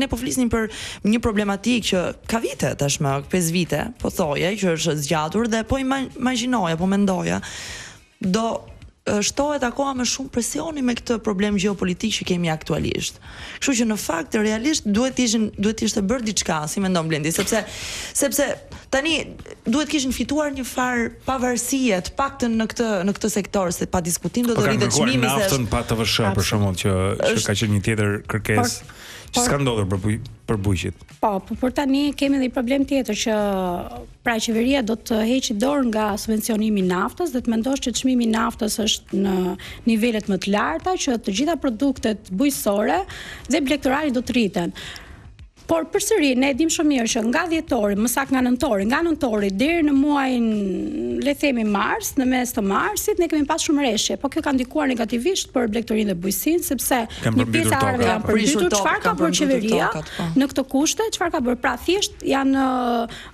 ne po flisnim për një problematikë që ka vite tashmë, 5 vite, po thoje, që është zgjatur dhe po imagjinoja, po mendoja, do shtohet akoma më shumë presioni me këtë problem gjeopolitik që kemi aktualisht. Kështu që në fakt realisht duhet ishte bërë diçka, si mendon Blendi, sepse tani duhet kishin fituar një farë pavarësie, të paktën në këtë sektor, se pa diskutim do të rritet çmimi se naftën pa TVSH për shembull që ka qenë një tjetër kërkesë që s'ka ndodhur për bujqit. Po, por tani kemi edhe një problem tjetër që pra qeveria do të heqë dorë nga subvencionimi i naftës dhe të mendosh që çmimi i naftës është në nivelet më të larta, që të gjitha produktet bujqësore dhe blegtorali do të rriten. Por përsëri ne e dim shumë mirë që nga dhjetori, më saktë nga nëntori deri në muajin, le themi mars, në mes të marsit, ne kemi pas shumë rreshje, po kjo ka ndikuar negativisht për blegtorinë dhe bujqësinë, sepse një pjesë arve janë përmbytur. Çfarë ka bërë qeveria në këto kushte? Çfarë ka bërë? Pra thjesht janë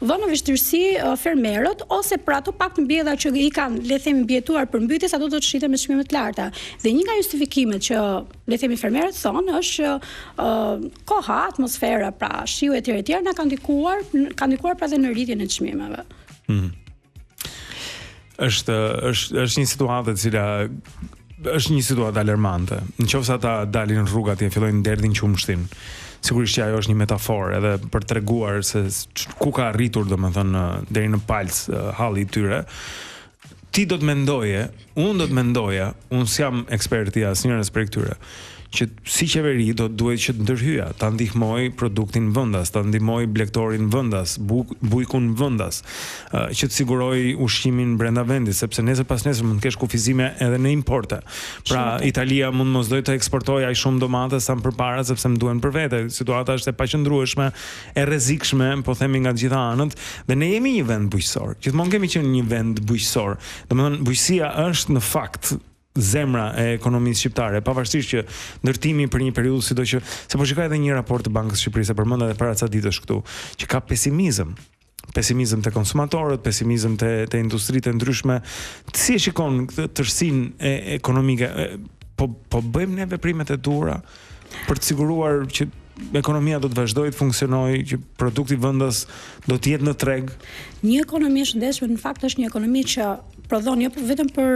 vënë në vështirësi fermerët ose për ato pak të mbjellra që i kanë, le themi, mbijetuar për mbytjes, ato do të shiten me çmime të larta. Dhe një nga justifikimet që, le themi, fermerët thonë është që koha, atmosfera, pra shiu e tjerë na ka ndikuar pra dhe në rritjen e çmimeve. Është një situatë e cila është një situatë alarmante. Nëse ata dalin në rrugë atje fillojnë derdhin qumshtin. Sigurisht që ajo është një metaforë edhe për treguar se ku ka arritur, domethënë, deri në palc halli i tyre. Ti do të mendoje, unë s'jam eksperti asnjëres prej këtyre, që si qeveri duhet që të ndërhyja, ta ndihmoj produktin vendas, ta ndihmoj blegtorin vendas, bujkun vendas, që të siguroj ushqimin brenda vendit, sepse nesër pas nesër mund të kesh kufizime edhe në importe. Pra Italia mund mos dojë të eksportojë aq shumë domate sa më përpara sepse më duhen për vete. Situata është e paqëndrueshme, e rrezikshme, po themi nga të gjitha anët, dhe ne jemi një vend bujqësor. Gjithmonë kemi qenë një vend bujqësor. Domethënë bujqësia është në fakt zemra e ekonomisë shqiptare, pavarësisht që ndërtimi për një periudhë, sidoqë se po shikoj edhe një raport të Bankës së Shqipërisë, përmend edhe para ca ditësh këtu, që ka pesimizëm te konsumatorët, pesimizëm te industritë e ndryshme. Si e shikon këtë tërësinë ekonomike? Po bëjmë ne veprimet e duhura për të siguruar që ekonomia do të vazhdojë të funksionojë, që produkti vendas do të jetë në treg? Një ekonomi e shëndetshme në fakt është një ekonomi që prodhon jo vetëm për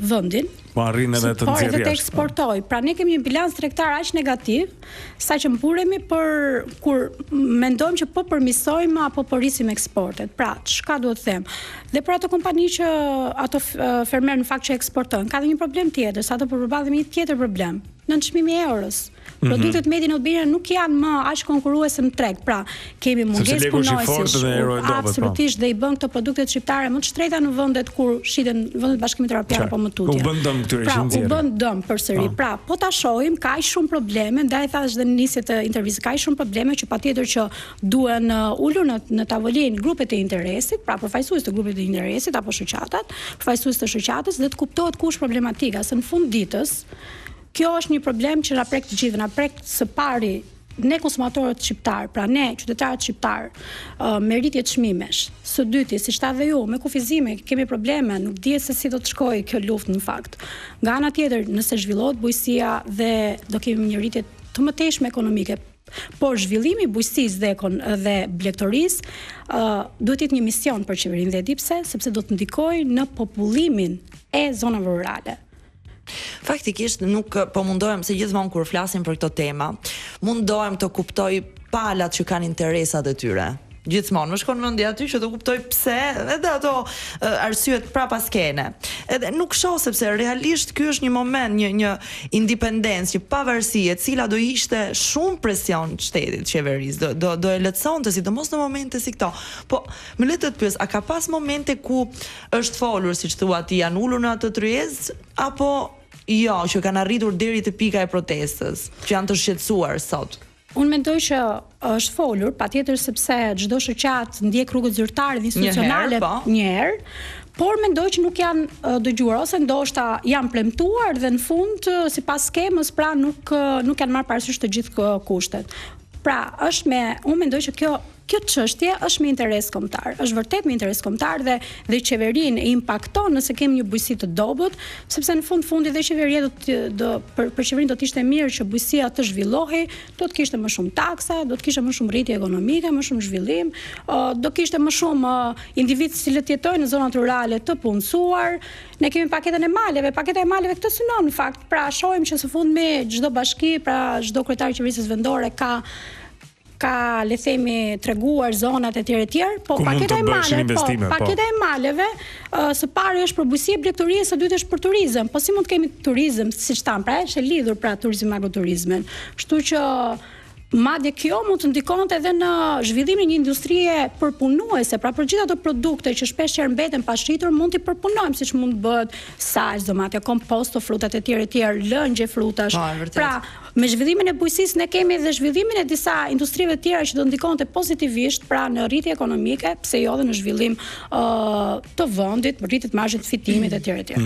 vendin, po arrin edhe të nxjerrë jashtë. Po të eksportoj. Pra ne kemi një bilans tregtar aq negativ, saqë mburemi kur mendojmë që po përmirësojmë apo po rrisim eksportet. Pra, çka duhet të them? Dhe për ato kompani që ato fermerë në fakt që eksportojnë, ka dhe një problem tjetër, sa ato përballen me një tjetër problem, në çmimi i eurës. Produktet made in Albania nuk janë më aq konkurruese në treg. Pra, kemi mungesë punojësish. Absolutisht, dhe i bën këto produktet shqiptare më të shtrejta në vendet kur shiten vendet Bashkimit Evropian apo më tutje. U bën dëm këtyre që nxjerrin. Pra, u bën dëm përsëri. Pra, po ta shohim, ka aq shumë probleme, ndaj thash dhe në nisje të intervistës, ka aq shumë probleme që patjetër që duhen ulur në tavolinë grupet e interesit, pra përfaqësues të grupeve të interesit apo shoqatat, përfaqësues të shoqatës, dhe të kuptohet ku është problematika, se në fund ditës kjo është një problem që na prek të gjithë, na prek së pari ne konsumatorët shqiptar, pra ne qytetarët shqiptar, me rritje çmimesh. Së dyti, siç tha dhe ju, me kufizime kemi probleme, nuk dihet se si do të shkojë kjo luftë në fakt. Nga ana tjetër, nëse zhvillohet bujqësia dhe do kemi një rritje të mëtejshme ekonomike, por zhvillimi i bujqësisë dhe blegtorisë duhet të jetë një mision për qeverinë, dhe di pse, sepse do të ndikojë në popullimin e zonave rurale. Faktikisht nuk po mundohem, se gjithmonë kur flasim për këto tema, mundohem të kuptoj palat që kanë interesat e tyre. Gjithmonë më shkon mendja aty që të kuptoj pse edhe ato arsyet prapa skene. Edhe nuk shoh, sepse realisht ky është një moment, një independencë, një pavarësi e cila do ishte shumë presion shtetit, qeverisë, do e lehtësonte, sidomos në momente si këto. Po, më le të pyes, a ka pas momente ku është folur, siç thua ti, janë ulur në atë tryezë, apo jo, që kanë arritur deri te pika e protestës, që janë të shqetësuar sot? Unë mendoj që është folur, patjetër, sepse çdo shoqat ndjek rrugët zyrtare dhe institucionale një herë, por mendoj që nuk janë dëgjuar, ose ndoshta janë premtuar dhe në fund sipas skemës, pra nuk janë marrë parasysh të gjithë kushtet. Pra, unë mendoj që kjo kjo çështje është me interes kombëtar. Është vërtet me interes kombëtar dhe qeverinë e impakton nëse kemi një bujësi të dobët, sepse në fundi dhe qeveria për qeverinë do të ishte mirë që bujësia të zhvillohej, do të kishte më shumë taksa, do të kishte më shumë rritje ekonomike, më shumë zhvillim, do kishte më shumë individë që jetojnë në zonat rurale të punësuar. Ne kemi paketën e maleve, paketa e maleve këtë synon në fakt. Pra shohim që së fundmi çdo bashki, pra çdo kryetar i qeverisë vendore ka le themi treguar zonat e tjera, po paketa e maleve, së pari është për bujësi e blegtorisë, së dytë është për turizëm. Po si mund të kemi turizëm, siç tham, pra është e lidhur pra turizmi me agroturizmin. Kështu që madje kjo mund të ndikonte edhe në zhvillimin e një industrie përpunuese, pra për gjithë ato produkte që shpeshherë mbeten pa shitur, mund t'i përpunojmë, siç mund të bëhet salcë, domate, komposto, frutat e tjera, lëngje frutash. Pra, me zhvillimin e bujësisë ne kemi edhe zhvillimin e disa industrive të tjera që do ndikonte pozitivisht, pra në rritje ekonomike, pse jo edhe në zhvillim të vendit, rritje të marzhit të fitimit e tjera.